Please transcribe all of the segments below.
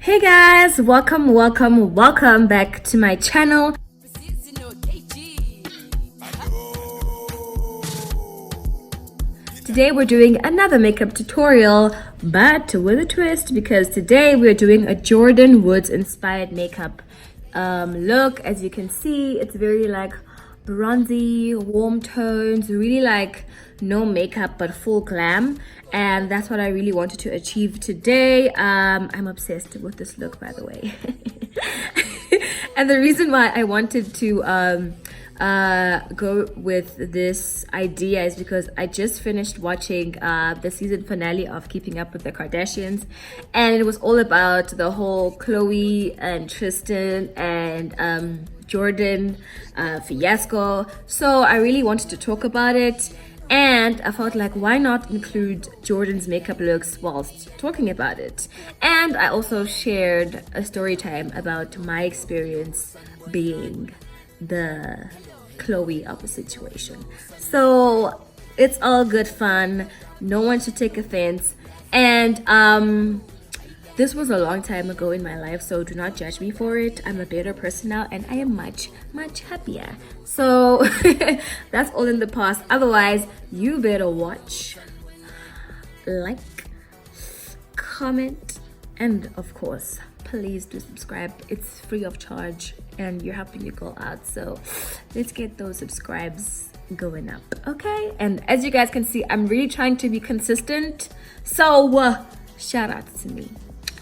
Hey guys, welcome back to my channel. Today we're doing another makeup tutorial, but with a twist, because today we're doing a Jordyn Woods inspired makeup look. As you can see, it's very like bronzy, warm tones, really like no makeup but full glam, and that's what I really wanted to achieve today. I'm obsessed with this look, by the way. And the reason why I wanted to go with this idea is because I just finished watching the season finale of Keeping Up with the Kardashians, and it was all about the whole Khloe and Tristan and Jordyn fiasco. So I really wanted to talk about it, and I felt like, why not include Jordyn's makeup looks whilst talking about it. And I also shared a story time about my experience being the Khloe of the situation. So it's all good fun, no one should take offense. And this was a long time ago in my life, so do not judge me for it. I'm a better person now, and I am much happier. So that's all in the past. Otherwise, you better watch, like, comment, and of course, please do subscribe. It's free of charge, and you're helping your girl out. So let's get those subscribes going up, okay? And as you guys can see, I'm really trying to be consistent. So shout out to me.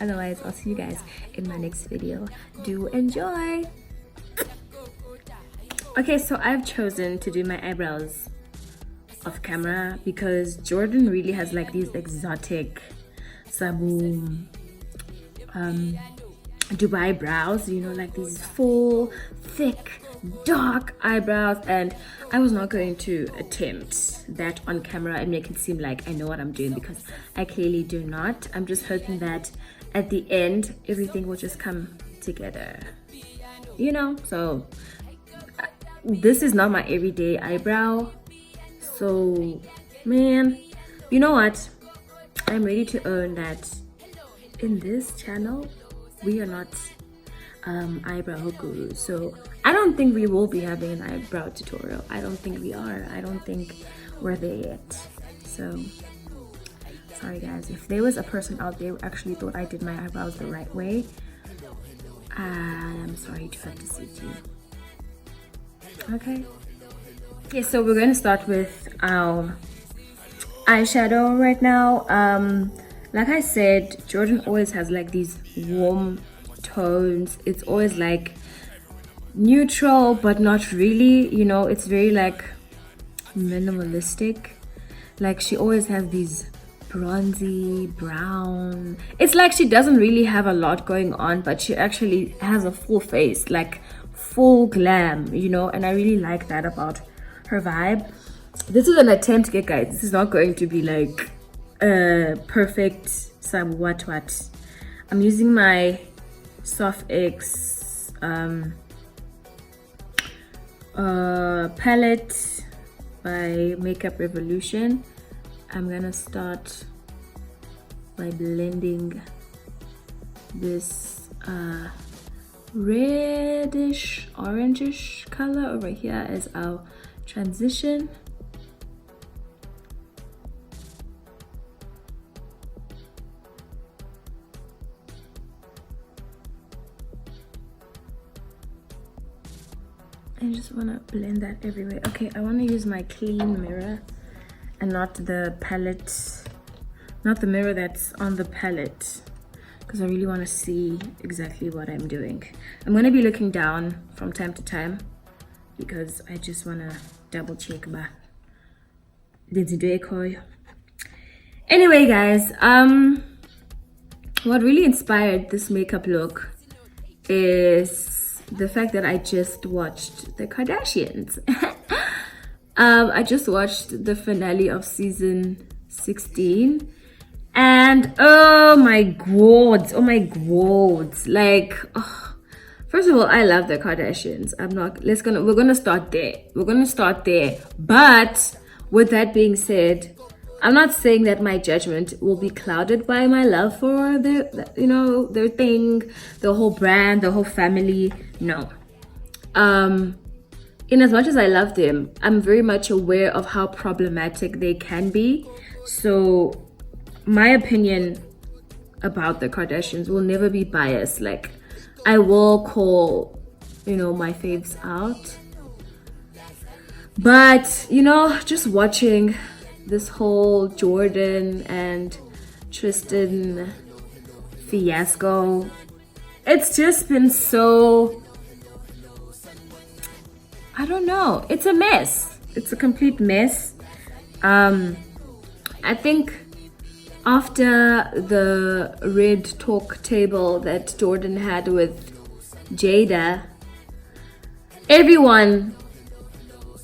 Otherwise, I'll see you guys in my next video. Do enjoy. Okay, so I've chosen to do my eyebrows off camera because Jordyn really has like these exotic saboom Dubai brows, you know, like these full, thick, dark eyebrows, and I was not going to attempt that on camera and make it seem like I know what I'm doing, because I clearly do not. I'm just hoping that at the end everything will just come together, you know. So this is not my everyday eyebrow, so man, you know what, I'm ready to own that in this channel we are not eyebrow gurus. So I don't think we will be having an eyebrow tutorial. I don't think we are. I don't think we're there yet. So sorry guys, if there was a person out there who actually thought I did my eyebrows the right way, I'm sorry to have deceived you. Okay, yeah, so we're going to start with our eyeshadow right now. Like I said, Jordyn always has like these warm tones. It's always like neutral but not really, you know. It's very like minimalistic. Like she always has these bronzy brown. It's like she doesn't really have a lot going on, but she actually has a full face, like full glam, you know. And I really like that about her vibe. This is an attempt, guys. This is not going to be like perfect some what. I'm using my SophX palette by Makeup Revolution. I'm gonna start by blending this reddish orangish color over here as our transition. I just want to blend that everywhere. Okay, I want to use my clean mirror and not the palette, not the mirror that's on the palette, because I really want to see exactly what I'm doing. I'm going to be looking down from time to time because I just want to double check. Anyway guys, what really inspired this makeup look is the fact that I just watched the Kardashians. I just watched the finale of season 16, and oh my god, like, oh, first of all, I love the Kardashians. We're gonna start there. But with that being said, I'm not saying that my judgment will be clouded by my love for their thing, the whole brand, the whole family. No. In as much as I love them, I'm very much aware of how problematic they can be. So my opinion about the Kardashians will never be biased. Like, I will call, my faves out. But, just watching this whole Jordyn and Tristan fiasco, it's just been so, I don't know, it's a mess. It's a complete mess. I think after the red talk table that Jordyn had with Jada, everyone,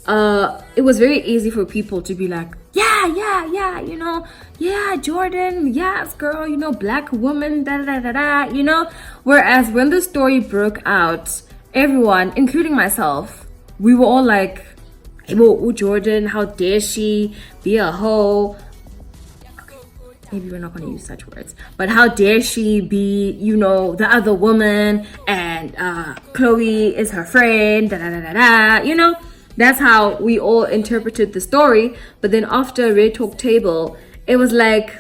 it was very easy for people to be like, yeah, Jordyn, yes, girl, black woman, Whereas when the story broke out, everyone, including myself, we were all like, oh, Jordyn, how dare she be a hoe? Okay, maybe we're not going to use such words, but how dare she be, the other woman, and Chloe is her friend, That's how we all interpreted the story. But then after Red Talk Table, it was like,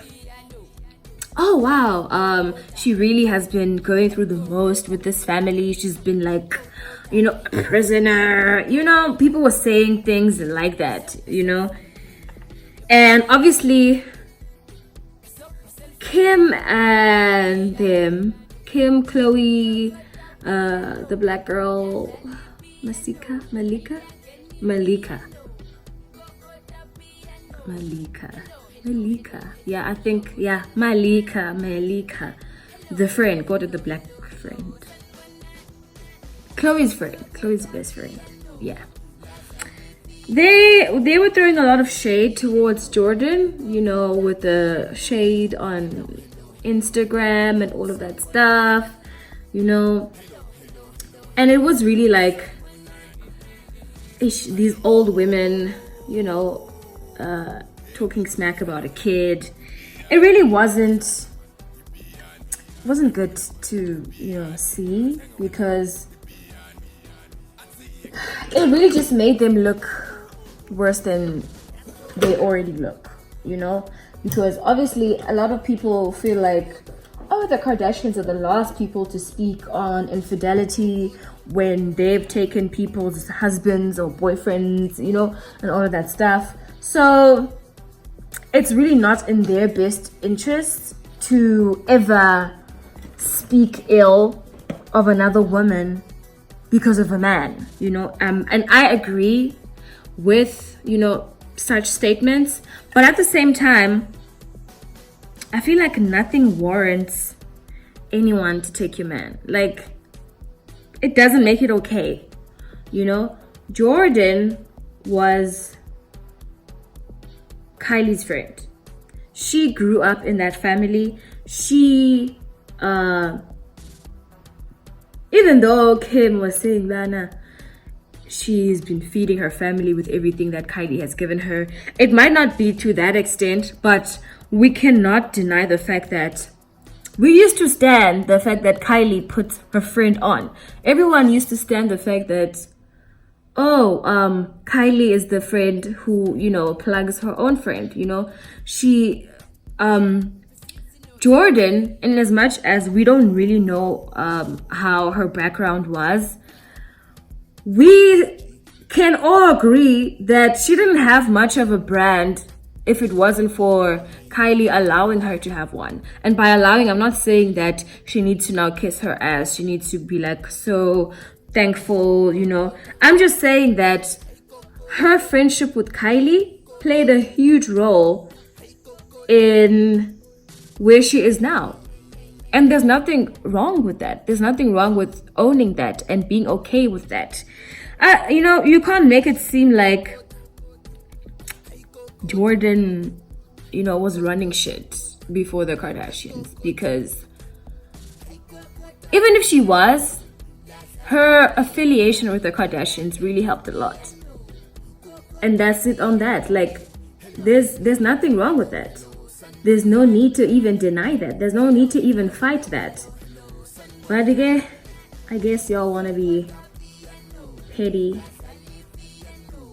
oh wow, she really has been going through the most with this family. She's been like, a prisoner. People were saying things like that, And obviously, Kim and them, Kim, Chloe, the black Malika. Yeah, I think, Malika. The friend, got it, the black friend. Chloe's best friend. Yeah. They were throwing a lot of shade towards Jordyn, with the shade on Instagram and all of that stuff, And it was really like, these old women, talking smack about a kid. It really wasn't good to see, because it really just made them look worse than they already look, because obviously a lot of people feel like, oh, the Kardashians are the last people to speak on infidelity when they've taken people's husbands or boyfriends, and all of that stuff. So it's really not in their best interest to ever speak ill of another woman because of a man, and I agree with, such statements, but at the same time, I feel like nothing warrants anyone to take your man. Like, it doesn't make it okay, Jordyn was Kylie's friend. She grew up in that family. She, even though Kim was saying, Lana, she's been feeding her family with everything that Kylie has given her. It might not be to that extent, but we cannot deny the fact that we used to stand the fact that Kylie put her friend on. Everyone used to stand the fact that, Kylie is the friend who, plugs her own friend, She, Jordyn, in as much as we don't really know how her background was, we can all agree that she didn't have much of a brand if it wasn't for Kylie allowing her to have one. And by allowing, I'm not saying that she needs to now kiss her ass. She needs to be like so thankful, I'm just saying that her friendship with Kylie played a huge role in where she is now. And there's nothing wrong with that. There's nothing wrong with owning that and being okay with that. You can't make it seem like Jordyn, was running shit before the Kardashians, because even if she was, her affiliation with the Kardashians really helped a lot. And that's it on that. Like, there's nothing wrong with that. There's no need to even deny that. There's no need to even fight that. But again, I guess y'all want to be petty.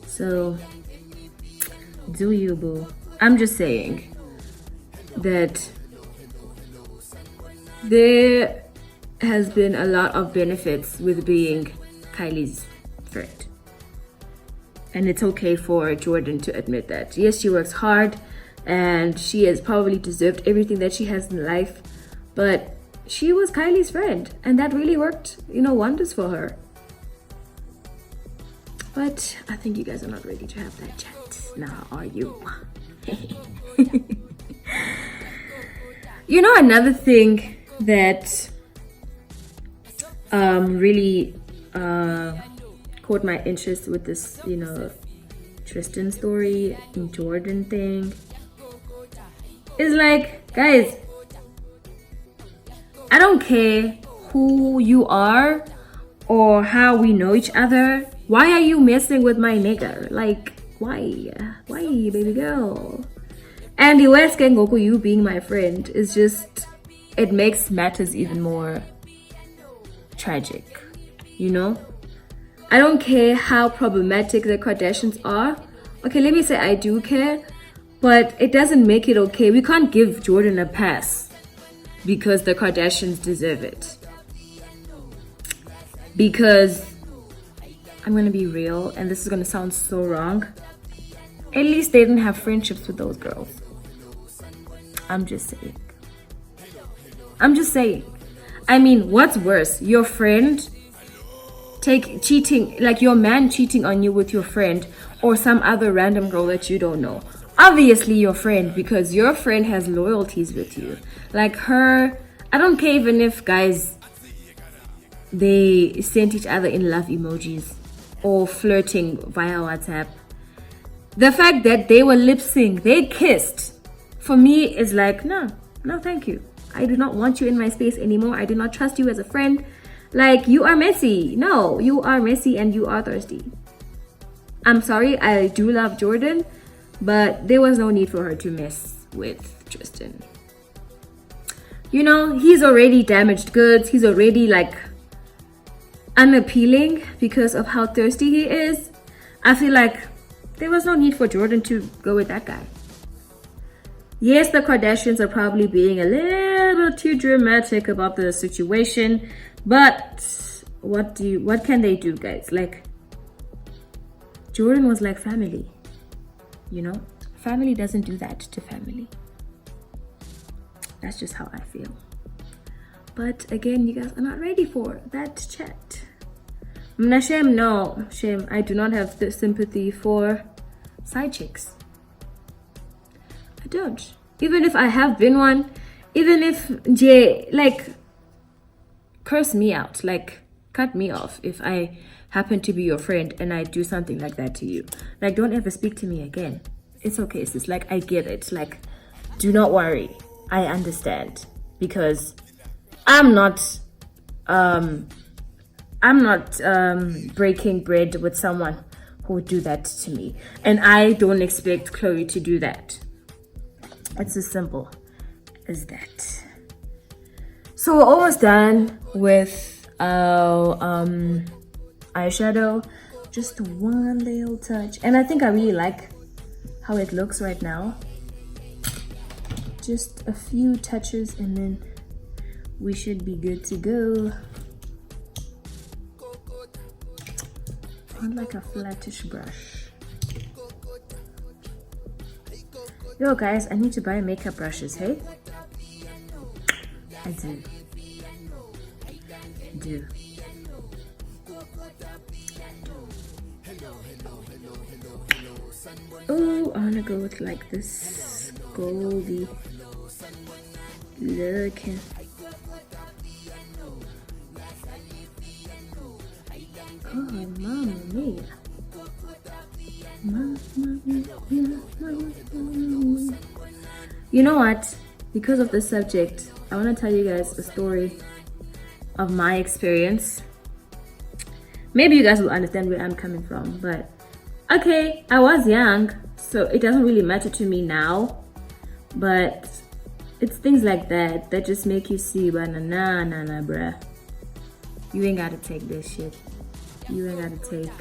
So, do you, boo? I'm just saying that there has been a lot of benefits with being Kylie's friend. And it's okay for Jordyn to admit that. Yes, she works hard and she has probably deserved everything that she has in life, but she was Kylie's friend and that really worked, wonders for her. But I think you guys are not ready to have that chat now, are you? Another thing that really caught my interest with this, Tristan story and Jordyn thing is like, guys, I don't care who you are or how we know each other. Why are you messing with my nigga? Like, why, baby girl? And the West Gang Goku, you being my friend, is just, it makes matters even more tragic, I don't care how problematic the Kardashians are. Okay, let me say I do care, but it doesn't make it okay. We can't give Jordyn a pass because the Kardashians deserve it. Because I'm gonna be real, and this is gonna sound so wrong. At least they didn't have friendships with those girls. I'm just saying. I mean, what's worse? Your friend cheating, like your man cheating on you with your friend or some other random girl that you don't know. Obviously your friend, because your friend has loyalties with you. Like her, I don't care even if guys, they sent each other in love emojis or flirting via WhatsApp. The fact that they were lip sync, they kissed, for me is like, no thank you. I do not want you in my space anymore. I do not trust you as a friend. Like, you are messy. No, you are messy and you are thirsty. I'm sorry, I do love Jordyn, but there was no need for her to mess with Tristan. He's already damaged goods. He's already like unappealing because of how thirsty he is. I feel like there was no need for Jordyn to go with that guy. Yes, the Kardashians are probably being a little too dramatic about the situation, but what can they do, guys? Like, Jordyn was like family, Family doesn't do that to family. That's just how I feel. But again, you guys are not ready for that chat. Shame. I do not have the sympathy for side chicks. I don't. Even if I have been one, even if Jay, like, curse me out, like, cut me off if I happen to be your friend and I do something like that to you. Like, don't ever speak to me again. It's okay, sis. Like, I get it. Like, do not worry. I understand. Because I'm not breaking bread with someone who would do that to me. And I don't expect Chloe to do that. It's as simple as that. So we're almost done with our eyeshadow. Just one little touch. And I think I really like how it looks right now. Just a few touches and then we should be good to go. On like a flattish brush. Yo guys, I need to buy makeup brushes, hey? I do. Oh, I wanna go with like this goldy looking. Oh, mamma mia. You know what? Because of this subject, I want to tell you guys a story of my experience. Maybe you guys will understand where I'm coming from, but Okay, I was young, so it doesn't really matter to me now, but it's things like that that just make you see, but nah, bruh. You ain't gotta take this shit. You ain't gotta take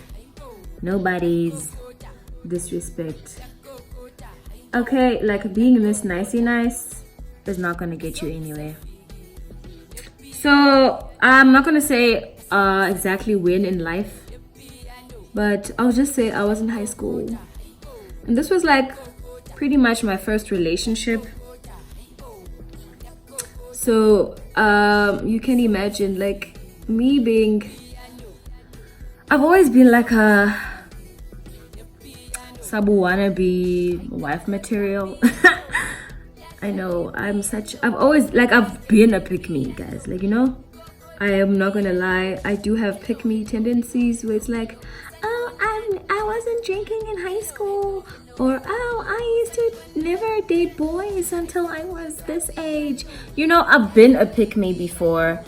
nobody's disrespect. Okay, like being this nicey nice is not gonna get you anywhere. So I'm not gonna say exactly when in life, but I'll just say I was in high school, and this was like pretty much my first relationship. So you can imagine like me being, I've always been like a sabu wannabe wife material. I know I've always like, I've been a pick-me, guys, like, you know, I am not gonna lie, I do have pick-me tendencies where it's like, oh, I wasn't drinking in high school, or oh, I used to never date boys until I was this age. You know, I've been a pick-me before,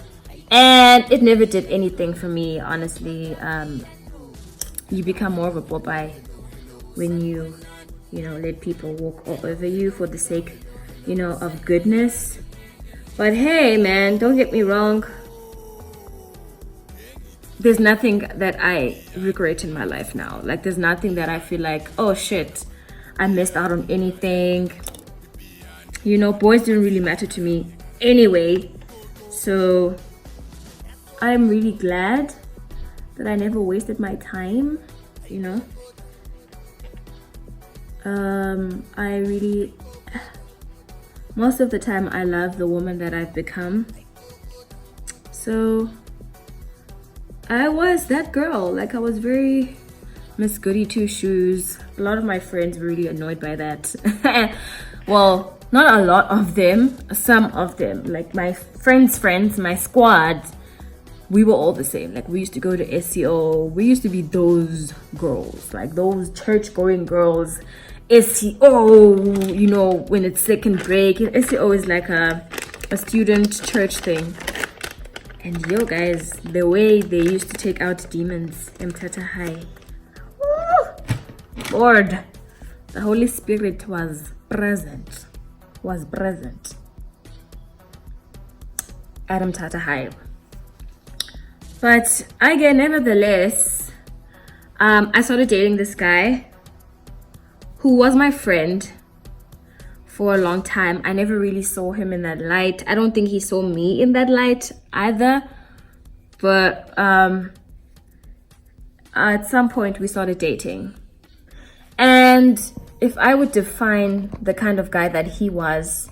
and it never did anything for me, honestly. You become more of a Popeye when you know, let people walk all over you for the sake, you know, of goodness. But hey, man, don't get me wrong. There's nothing that I regret in my life now. Like, there's nothing that I feel like, oh shit, I missed out on anything. You know, boys didn't really matter to me anyway. So I'm really glad that I never wasted my time, you know. I really, most of the time, I love the woman that I've become. So I was that girl. Like, I was very Miss Goody Two Shoes. A lot of my friends were really annoyed by that. Well, not a lot of them, some of them. Like my friends, my squad, we were all the same. Like, we used to go to SEO. We used to be those girls, like those church-going girls. SEO, you know, when it's second break. SEO is like a student church thing. And yo, guys, the way they used to take out demons, Mtata High. Lord, the Holy Spirit was present. Adam Tata High. But again, nevertheless, I started dating this guy who was my friend for a long time. I never really saw him in that light. I don't think he saw me in that light either. But at some point we started dating. And if I would define the kind of guy that he was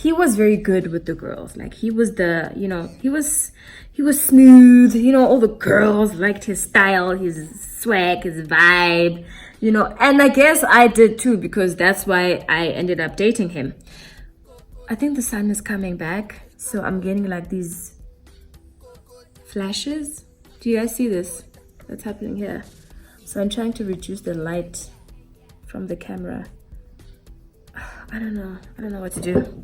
very good with the girls. Like, he was the, you know, he was smooth. You know, all the girls liked his style, his swag, his vibe. You know, and I guess I did too, because that's why I ended up dating him. I think the sun is coming back, so I'm getting like these flashes. Do you guys see this? That's happening here. So I'm trying to reduce the light from the camera. I don't know what to do.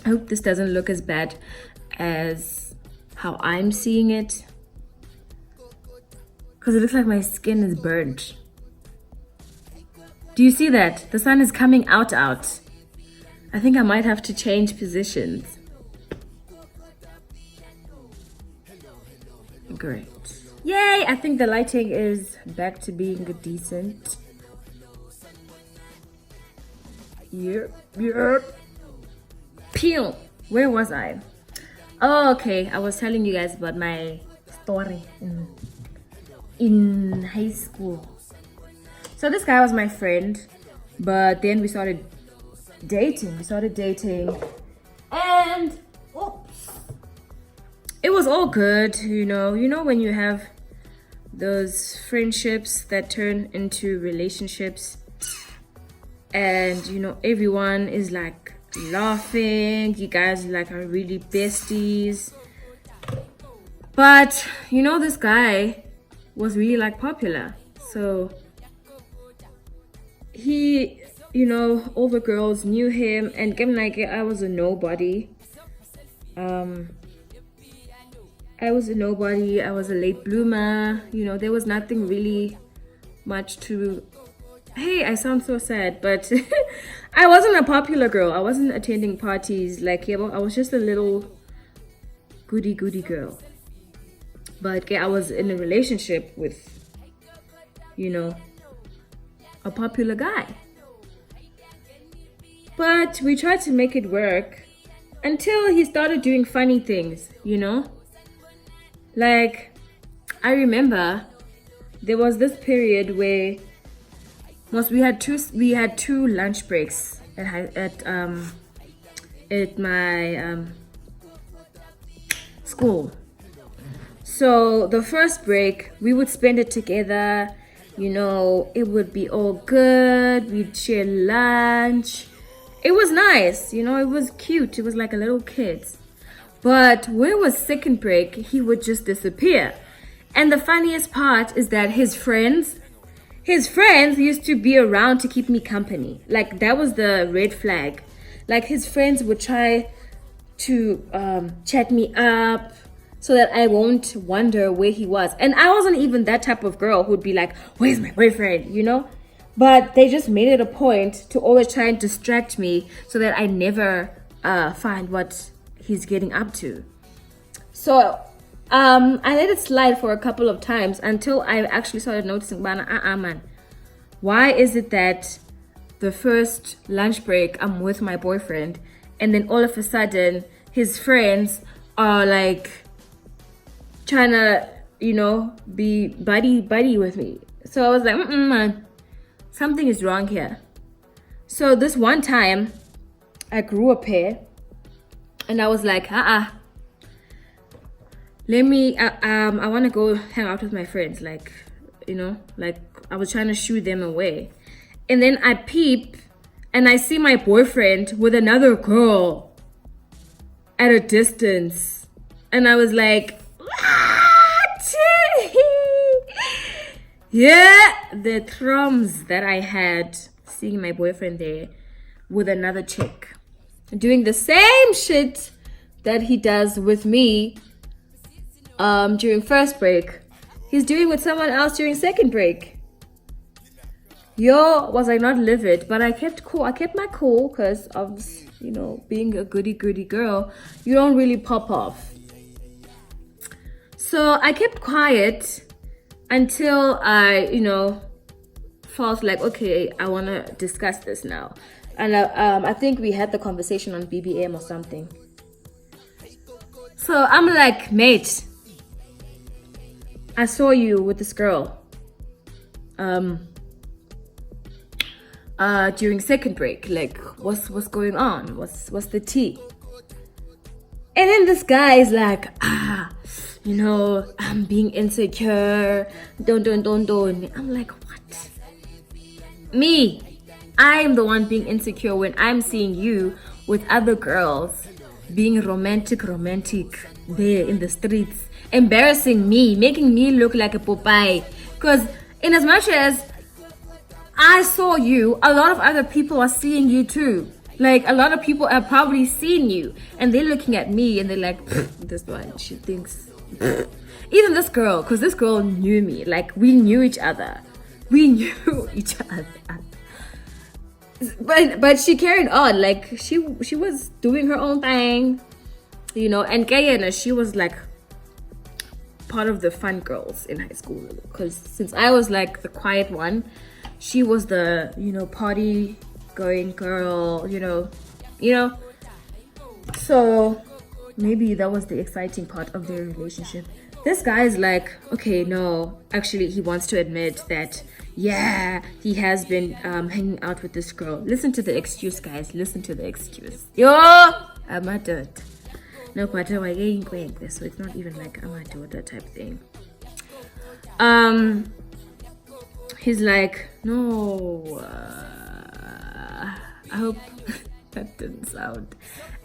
I hope this doesn't look as bad as how I'm seeing it, because it looks like my skin is burnt. Do you see that? The sun is coming out. I think I might have to change positions. Great. Yay! I think the lighting is back to being decent. Yep. Peel. Where was I? Oh, okay. I was telling you guys about my story in high school. So this guy was my friend, but then we started dating. And oops, it was all good, you know. You know when you have those friendships that turn into relationships, and you know everyone is like laughing. You guys like are really besties. But you know, this guy was really like popular, so he, you know, all the girls knew him, and like I was a nobody. I was a late bloomer. You know, there was nothing really much to. Hey, I sound so sad, but I wasn't a popular girl. I wasn't attending parties like Yebo. I was just a little goody girl. But I was in a relationship with, you know, a popular guy. But we tried to make it work until he started doing funny things, you know? Like, I remember there was this period where we had two lunch breaks at my school. So the first break we would spend it together, you know, it would be all good, we'd share lunch. It was nice, you know, it was cute, it was like a little kid. But when it was second break, he would just disappear. And the funniest part is that his friends used to be around to keep me company. Like, that was the red flag. Like, his friends would try to chat me up so that I won't wonder where he was. And I wasn't even that type of girl who'd be like, where's my boyfriend, you know? But they just made it a point to always try and distract me so that I never find what he's getting up to. So I let it slide for a couple of times until I actually started noticing, man, why is it that the first lunch break I'm with my boyfriend, and then all of a sudden his friends are like trying to, you know, be buddy with me. So I was like, man, something is wrong here. So this one time I grew a pair and I was like, let me, I want to go hang out with my friends. Like, you know, like I was trying to shoo them away. And then I peep and I see my boyfriend with another girl at a distance. And I was like, what? Yeah, the thrums that I had seeing my boyfriend there with another chick. Doing the same shit that he does with me during first break, he's doing with someone else during second break. Yo, was I not livid? But I kept cool. I kept my cool because of, you know, being a goody girl. You don't really pop off. So I kept quiet until I, you know, felt like, okay, I want to discuss this now. And I think we had the conversation on BBM or something. So I'm like, mate, I saw you with this girl during second break. Like, what's going on? What's the tea? And then this guy is like, you know, I'm being insecure. Don't. I'm like, what? Me, I am the one being insecure when I'm seeing you with other girls being romantic there in the streets, embarrassing me, making me look like a Popeye. Because in as much as I saw you, a lot of other people are seeing you too. Like, a lot of people have probably seen you and they're looking at me and they're like, this one, she thinks. Even this girl, because this girl knew me. Like, we knew each other. But she carried on. Like, she was doing her own thing, you know. And Kaygee, she was like part of the fun girls in high school, because since I was like the quiet one, she was the, you know, party going girl, you know. So maybe that was the exciting part of their relationship. This guy is like, okay, no, actually he wants to admit that, yeah, he has been hanging out with this girl. Listen to the excuse, guys. Listen to the excuse. Yo, I'm a dirt. No matter why getting quick, so it's not even like I'm a daughter type thing. He's like, no, I hope that didn't sound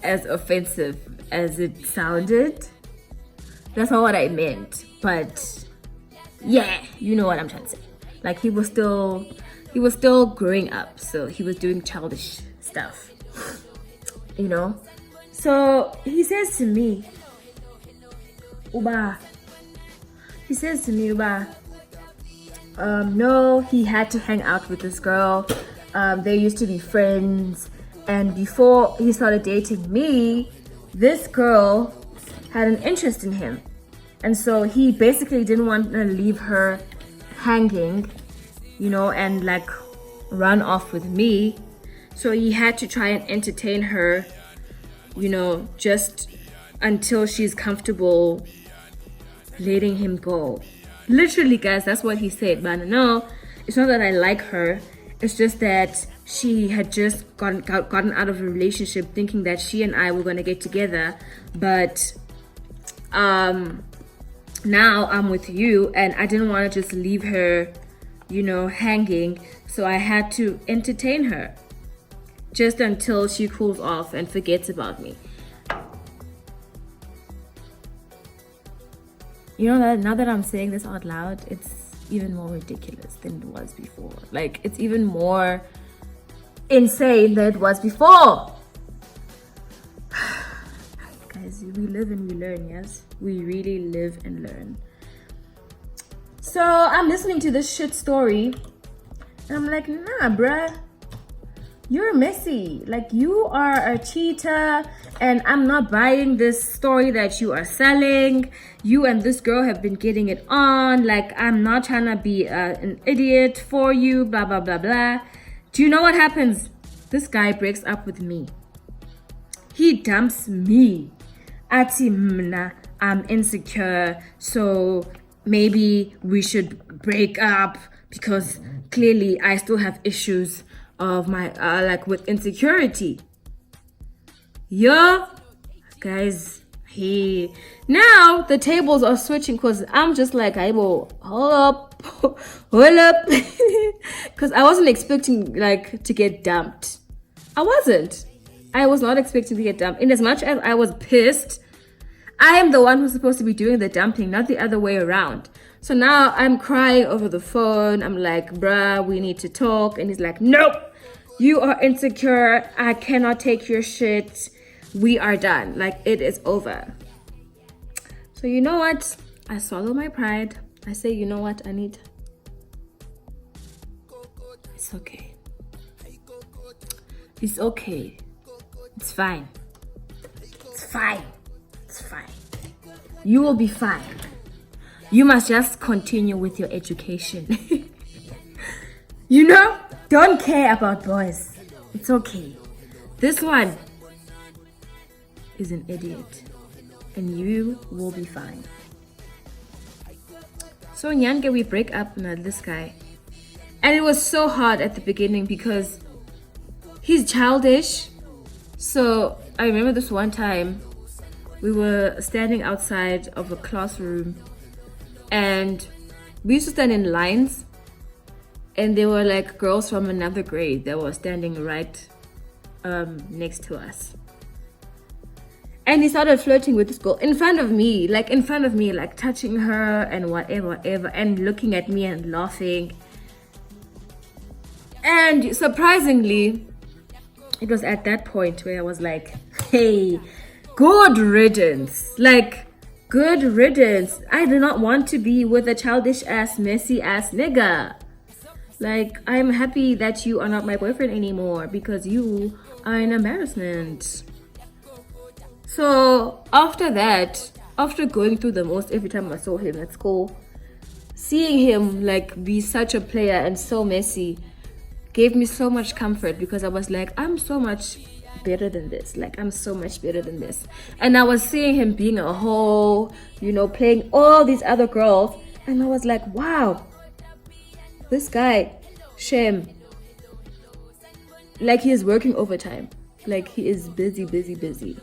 as offensive as it sounded. That's not what I meant, but yeah, you know what I'm trying to say. Like, he was still growing up, so he was doing childish stuff, you know. So he says to me, Uba, no, he had to hang out with this girl. They used to be friends, and before he started dating me, this girl had an interest in him, and so he basically didn't want to leave her hanging, you know, and like run off with me. So he had to try and entertain her, you know, just until she's comfortable letting him go. Literally, guys, that's what he said. But no, it's not that I like her. It's just that she had just gotten out of a relationship thinking that she and I were going to get together. But now I'm with you, and I didn't want to just leave her, you know, hanging. So I had to entertain her just until she cools off and forgets about me. You know that now that I'm saying this out loud, it's even more ridiculous than it was before. Like, it's even more insane than it was before. Guys, we live and we learn, yes? We really live and learn. So I'm listening to this shit story, and I'm like, nah, bruh. You're messy. Like, you are a cheater, and I'm not buying this story that you are selling. You and this girl have been getting it on. Like, I'm not trying to be an idiot for you, blah, blah, blah, blah. Do you know what happens? This guy breaks up with me. He dumps me. Ati mna, I'm insecure, so maybe we should break up because clearly I still have issues of my like with insecurity. Yeah, guys, now the tables are switching, because I'm just like, I will hold up because I wasn't expecting like to get dumped. I was not expecting to get dumped. In as much as I was pissed, I am the one who's supposed to be doing the dumping, not the other way around. So now I'm crying over the phone. I'm like, bruh, we need to talk. And he's like, nope, you are insecure. I cannot take your shit. We are done. Like, it is over. So you know what? I swallow my pride. I say, you know what, Anita? It's okay. It's okay. It's fine. It's fine. It's fine. You will be fine. You must just continue with your education. You know, don't care about boys. It's okay. This one is an idiot, and you will be fine. So Nyange, we break up with this guy, and it was so hard at the beginning because he's childish. So I remember this one time we were standing outside of a classroom, and we used to stand in lines, and there were like girls from another grade that were standing right next to us. And he started flirting with this girl in front of me, like touching her and whatever, and looking at me and laughing. And surprisingly, it was at that point where I was like, hey, good riddance. Like, good riddance. I do not want to be with a childish ass, messy ass nigga. Like, I'm happy that you are not my boyfriend anymore because you are an embarrassment. So after that, after going through the most every time I saw him at school, seeing him like be such a player and so messy gave me so much comfort, because I was like, I'm so much better than this. Like, I'm so much better than this. And I was seeing him being a hoe, you know, playing all these other girls, and I was like, wow, this guy, shame. Like, he is working overtime. Like, he is busy.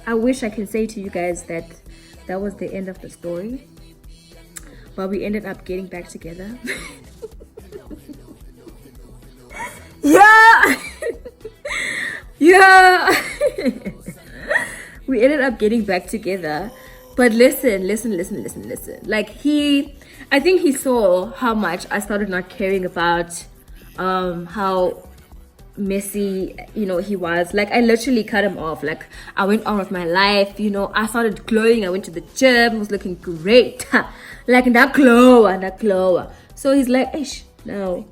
I wish I could say to you guys that that was the end of the story, but we ended up getting back together. Yeah. We ended up getting back together. But listen. Like, I think he saw how much I started not caring about how messy, you know, he was. Like, I literally cut him off. Like, I went on with my life, you know, I started glowing. I went to the gym, was looking great. Like, that glow. So he's like, Ish, no,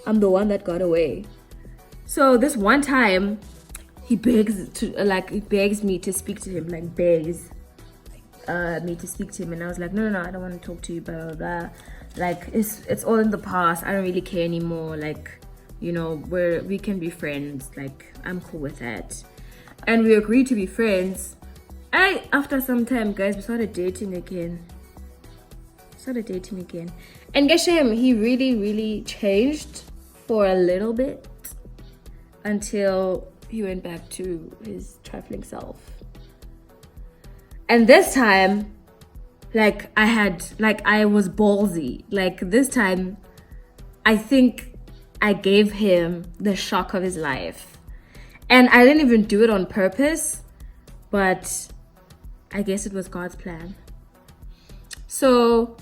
I'm the one that got away. So this one time, he begs me to speak to him, like begs me to speak to him, and I was like, no, I don't want to talk to you, blah blah blah. Like, it's all in the past. I don't really care anymore. Like, you know, we can be friends. Like, I'm cool with that. And we agreed to be friends. After some time, guys, we started dating again. And guess him, he really changed for a little bit until he went back to his trifling self. And this time, like, I was ballsy. Like, this time, I think I gave him the shock of his life. And I didn't even do it on purpose, but I guess it was God's plan. So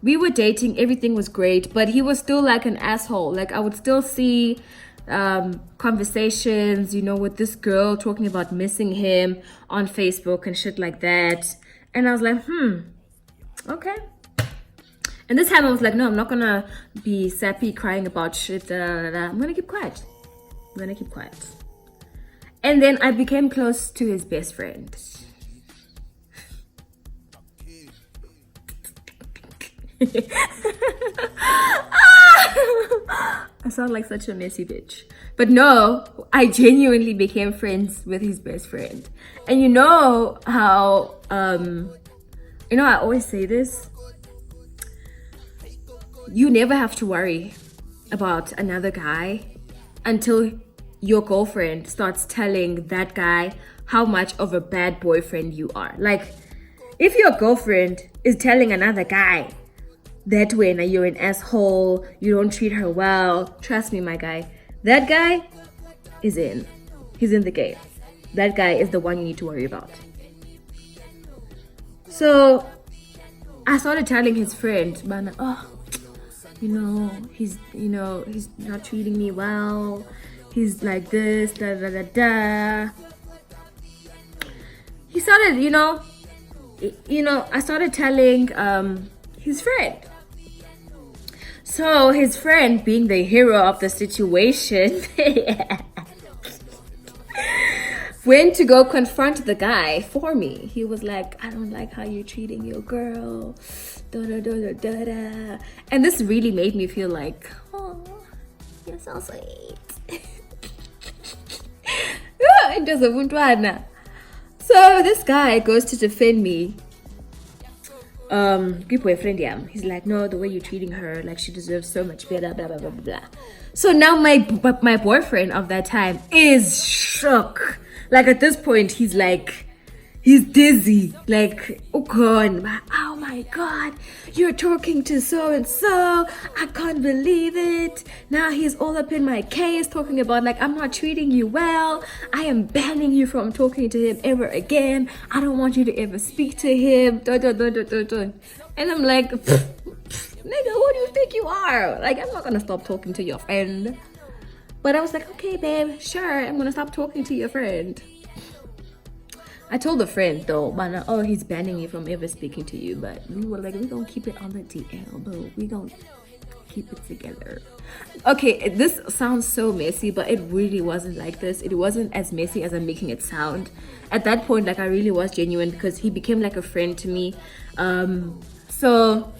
we were dating, everything was great, but he was still like an asshole. Like, I would still see conversations, you know, with this girl talking about missing him on Facebook and shit like that. And I was like, okay. And this time I was like, no, I'm not gonna be sappy crying about shit. I'm gonna keep quiet. And then I became close to his best friend. I sound like such a messy bitch. But no, I genuinely became friends with his best friend. And you know how, you know, I always say this. You never have to worry about another guy until your girlfriend starts telling that guy how much of a bad boyfriend you are. Like, if your girlfriend is telling another guy that way, now you're an asshole, you don't treat her well, trust me, my guy, that guy is in. He's in the game. That guy is the one you need to worry about. So I started telling his friend, man, he's not treating me well. He's like this, da. He started, I started telling his friend. So his friend, being the hero of the situation, went to go confront the guy for me. He was like, I don't like how you're treating your girl. Da. And this really made me feel like, oh, you're so sweet. So this guy goes to defend me. Good boyfriend, yeah. He's like, no, the way you're treating her, like, she deserves so much better, blah blah blah. So now my boyfriend of that time is shook. Like, at this point, he's dizzy. Like, oh my god, you're talking to so and so. I can't believe it. Now he's all up in my case, talking about, like, I'm not treating you well. I am banning you from talking to him ever again. I don't want you to ever speak to him. And I'm like, nigga, who do you think you are? Like, I'm not gonna stop talking to your friend. But I was like, okay, babe, sure, I'm gonna stop talking to your friend. I told a friend though, but he's banning me from ever speaking to you. But we were like, we gonna keep it on the DL, bro. We gonna keep it together. Okay, this sounds so messy, but it really wasn't like this. It wasn't as messy as I'm making it sound. At that point, like, I really was genuine because he became like a friend to me. So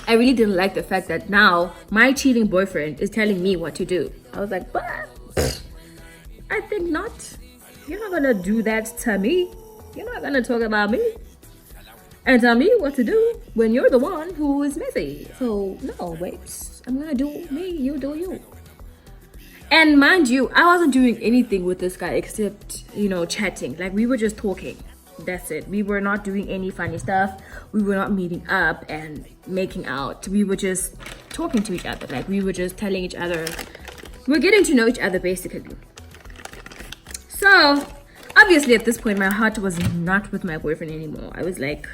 I really didn't like the fact that now my cheating boyfriend is telling me what to do. I was like, but I think not. You're not gonna do that to me. You're not gonna talk about me and tell me what to do when you're the one who is messy. So no, wait, I'm gonna do me, you do you. And mind you, I wasn't doing anything with this guy except, chatting. Like, we were just talking. That's it. We were not doing any funny stuff. We were not meeting up and making out. We were just talking to each other. Like, we were just telling each other. We're getting to know each other, basically. So, obviously, at this point, my heart was not with my boyfriend anymore. I was like,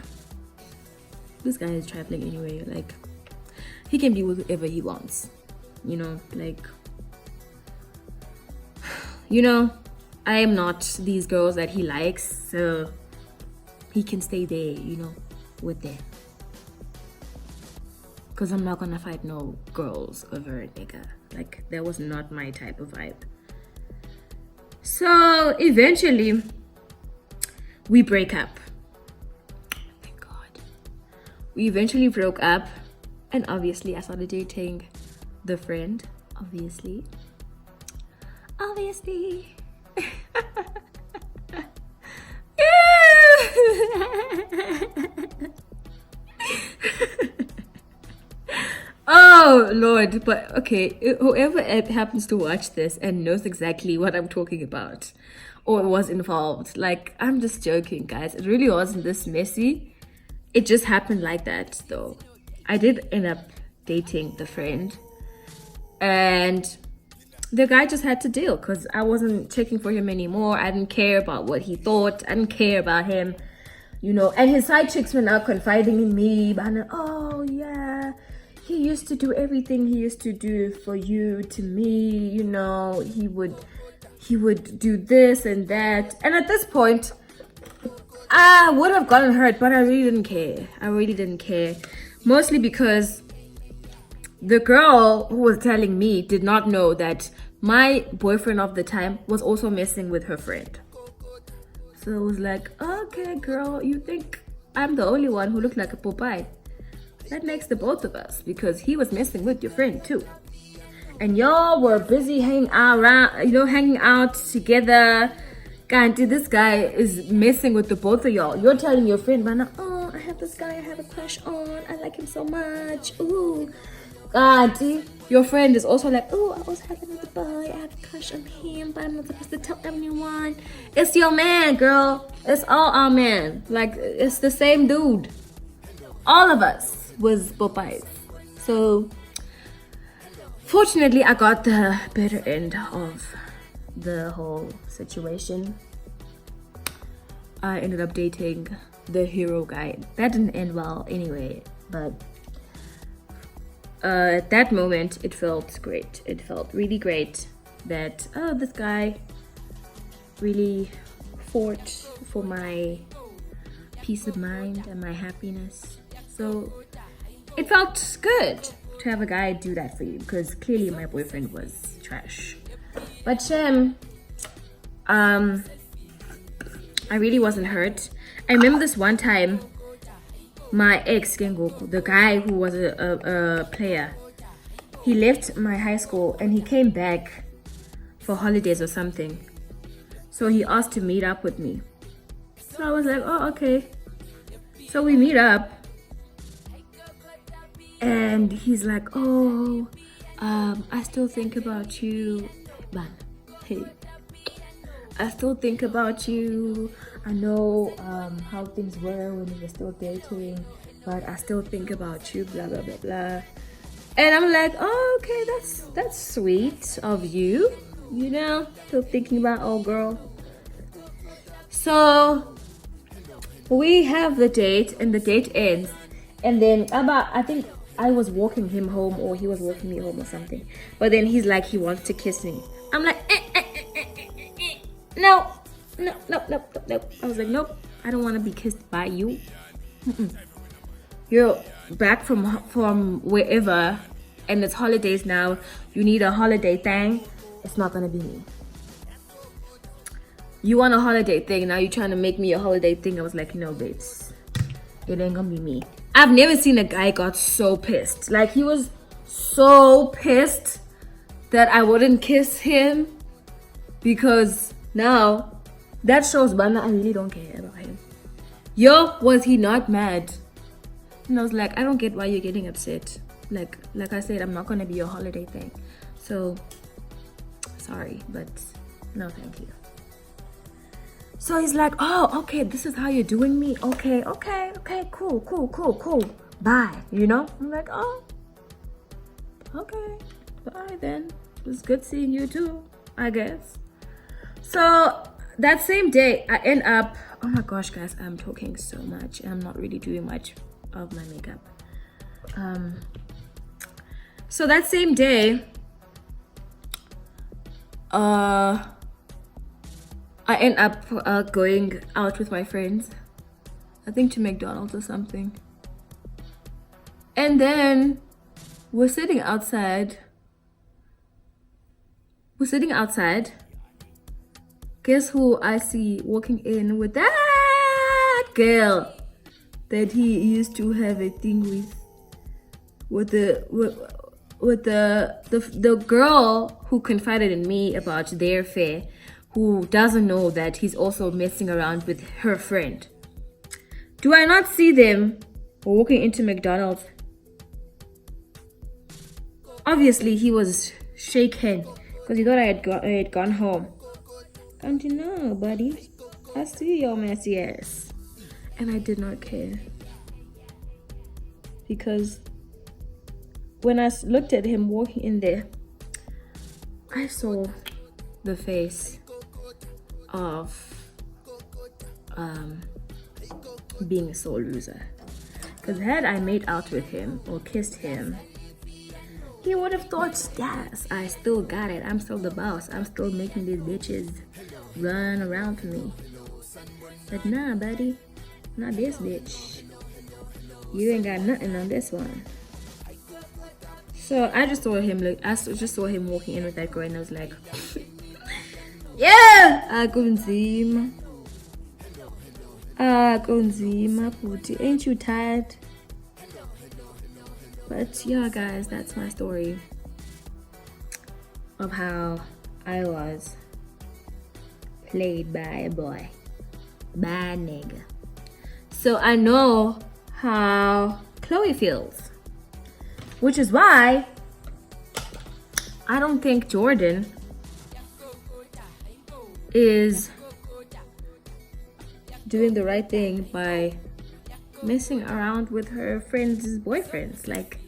this guy is traveling anyway. Like, he can be with whoever he wants. Like, you know, I am not these girls that he likes, so he can stay there, you know, with them. Because I'm not gonna fight no girls over a nigga. Like, that was not my type of vibe. So eventually we break up. Thank God. We eventually broke up, and obviously I started dating the friend. Obviously. Oh Lord, but okay, whoever happens to watch this and knows exactly what I'm talking about or was involved, like, I'm just joking, guys. It really wasn't this messy. It just happened like that, though. I did end up dating the friend, and the guy just had to deal because I wasn't checking for him anymore. I didn't care about what he thought. I didn't care about him, you know. And his side chicks were now confiding in me. But oh yeah, he used to do everything he used to do for you to me. You know, he would do this and that. And at this point, I would have gotten hurt, but I really didn't care. I really didn't care, mostly because the girl who was telling me did not know that my boyfriend of the time was also messing with her friend. So it was like, okay, girl, you think I'm the only one who looked like a Popeye? That makes the both of us, because he was messing with your friend too. And y'all were busy hanging out together. God, dude, this guy is messing with the both of y'all. You're telling your friend, man, oh, I have this guy I have a crush on. I like him so much. Ooh. God, your friend is also like, oh, I was having with the boy, I have a crush on him, but I'm not supposed to tell anyone. It's your man, girl. It's all our man. Like, it's the same dude. All of us was Popeyes. So, fortunately, I got the better end of the whole situation. I ended up dating the hero guy. That didn't end well anyway, but at that moment, it felt great. It felt really great that, oh, this guy really fought for my peace of mind and my happiness. So it felt good to have a guy do that for you, because clearly my boyfriend was trash. But I really wasn't hurt. I remember this one time, my ex, Kengoku, the guy who was a player, he left my high school and he came back for holidays or something. So he asked to meet up with me. So I was like, oh, okay. So we meet up. And he's like, oh, I still think about you. Man, hey. I still think about you. I know how things were when we were still dating, but I still think about you, blah, blah, blah, blah. And I'm like, oh, okay, that's sweet of you, you know, still thinking about old girl. So we have the date, and the date ends. And then I think I was walking him home, or he was walking me home or something. But then he's like, he wants to kiss me. I'm like, no. I was like, nope, I don't want to be kissed by you. You're back from wherever, and it's holidays now. You need a holiday thing. It's not gonna be me. You want a holiday thing, now you're trying to make me a holiday thing. I was like, no, babes, it ain't gonna be me. I've never seen a guy got so pissed. Like, he was so pissed that I wouldn't kiss him, because now that shows, man, I really don't care about him. Yo, was he not mad? And I was like, I don't get why you're getting upset. Like I said, I'm not gonna be your holiday thing. So, sorry, but no thank you. So he's like, oh, okay, this is how you're doing me. Okay, cool. Bye, you know? I'm like, oh, okay, bye then. It was good seeing you too, I guess. So that same day, I end up, oh my gosh, guys, I'm talking so much. I'm not really doing much of my makeup. So that same day, I end up going out with my friends, I think to McDonald's or something, and then we're sitting outside. Guess who I see walking in with that girl that he used to have a thing with the girl who confided in me about their affair, who doesn't know that he's also messing around with her friend. Do I not see them walking into McDonald's? Obviously, he was shaken because he thought I had gone home. Don't you know, buddy? I see your messy ass. And I did not care. Because when I looked at him walking in there, I saw the face of being a sore loser. Because had I made out with him or kissed him, he would have thought, yes, I still got it. I'm still the boss. I'm still making these bitches run around for me. But nah, buddy, not this bitch. You ain't got nothing on this one. So I just saw him walking in with that girl, and I was like, yeah, akunzima, puti. Ain't you tired? But yeah, guys, that's my story of how I was played by a boy, by a nigga. So I know how Chloe feels, which is why I don't think Jordyn is doing the right thing by messing around with her friends' boyfriends. Like,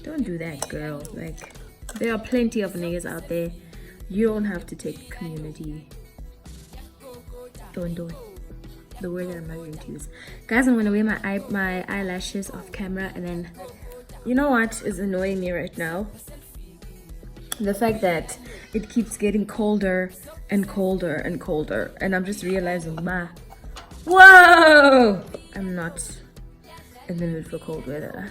don't do that, girl. Like, there are plenty of niggas out there. You don't have to take community. Don't. The word that I'm not going to use. Guys, I'm gonna wear my eyelashes off camera, and then you know what is annoying me right now? The fact that it keeps getting colder and colder and colder, and I'm just realizing, whoa, I'm not in the mood for cold weather.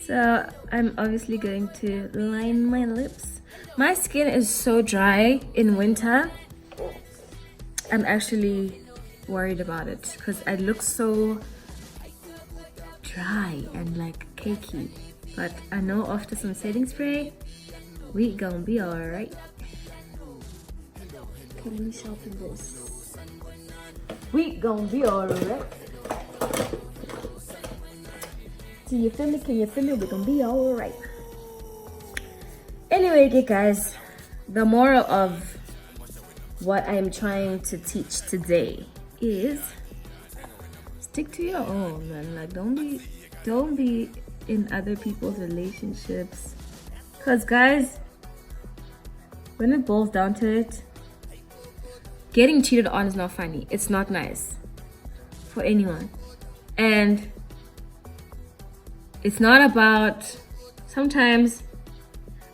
So I'm obviously going to line my lips. My skin is so dry in winter. I'm actually worried about it because I look so dry and like cakey. But I know after some setting spray, we gonna be alright. Can we sharpen this? We gonna be alright. See, you feel me? Can you feel me? We gonna be alright. Anyway, okay, guys, the moral of what I am trying to teach today is stick to your own, man. Like, don't be in other people's relationships, because guys, when it boils down to it, getting cheated on is not funny. It's not nice for anyone, and it's not about, sometimes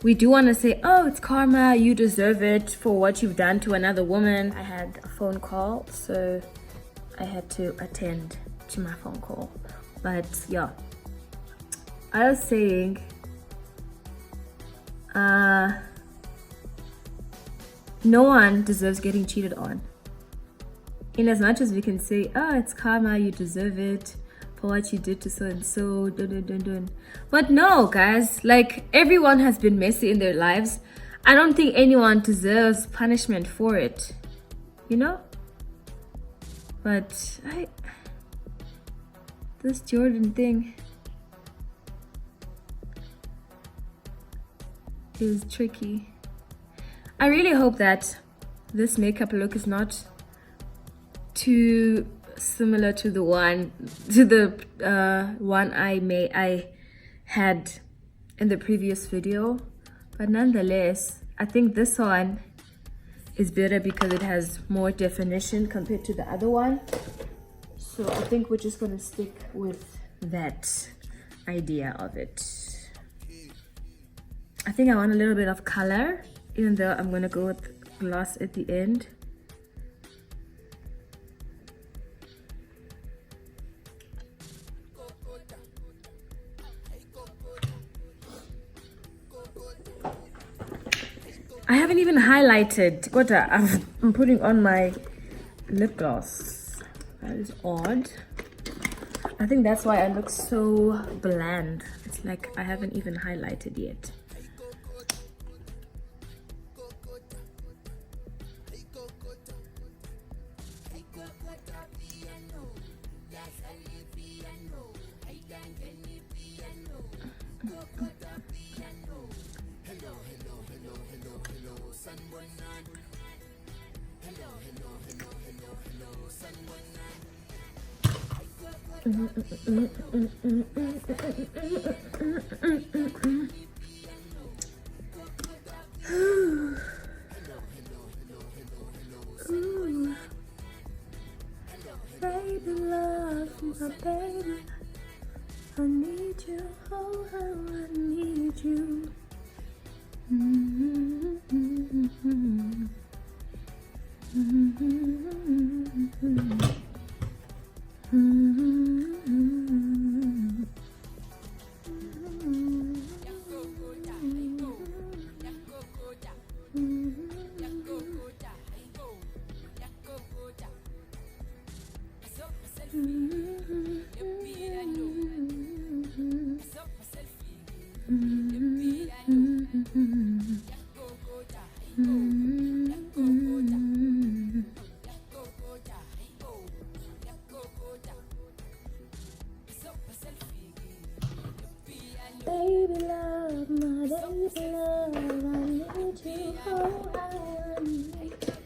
we do want to say, oh, it's karma, you deserve it for what you've done to another woman. I had a phone call, so I had to attend to my phone call. But yeah, I was saying, no one deserves getting cheated on. In as much as we can say, oh, it's karma, you deserve it for what you did to so and so, but no, guys, like, everyone has been messy in their lives. I don't think anyone deserves punishment for it, you know. But this Jordyn thing is tricky. I really hope that this makeup look is not too similar to the one I had in the previous video, but nonetheless, I think this one is better because it has more definition compared to the other one. So I think we're just gonna stick with that idea of it. I think I want a little bit of color, even though I'm gonna go with gloss at the end. haven't even highlighted. Kokota, I'm putting on my lip gloss. That is odd. I think that's why I look so bland. It's like I haven't even highlighted yet. Baby, love, my baby, I need you, oh, how I need you. Baby love, my baby love, I need you, oh, I need you.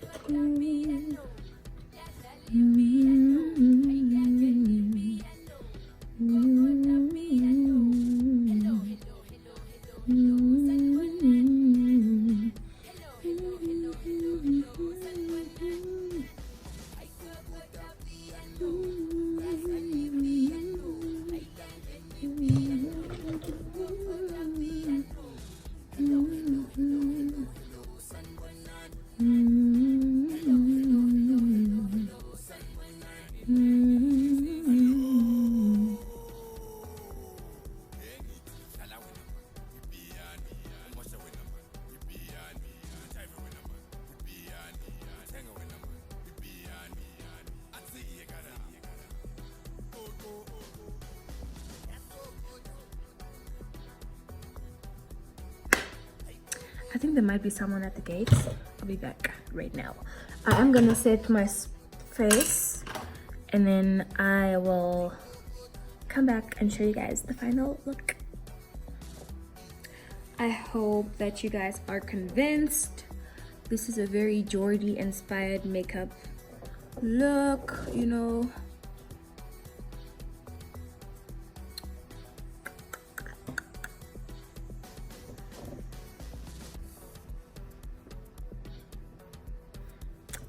I think there might be someone at the gate. I'll be back right now. I'm gonna set my face and then I will come back and show you guys the final look. I hope that you guys are convinced. This is a very Jordyn inspired makeup look, you know.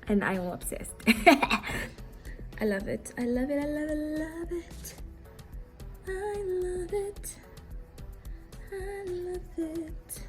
And I am obsessed. I love it. I love it. I love it. I love it. I love it. I love it.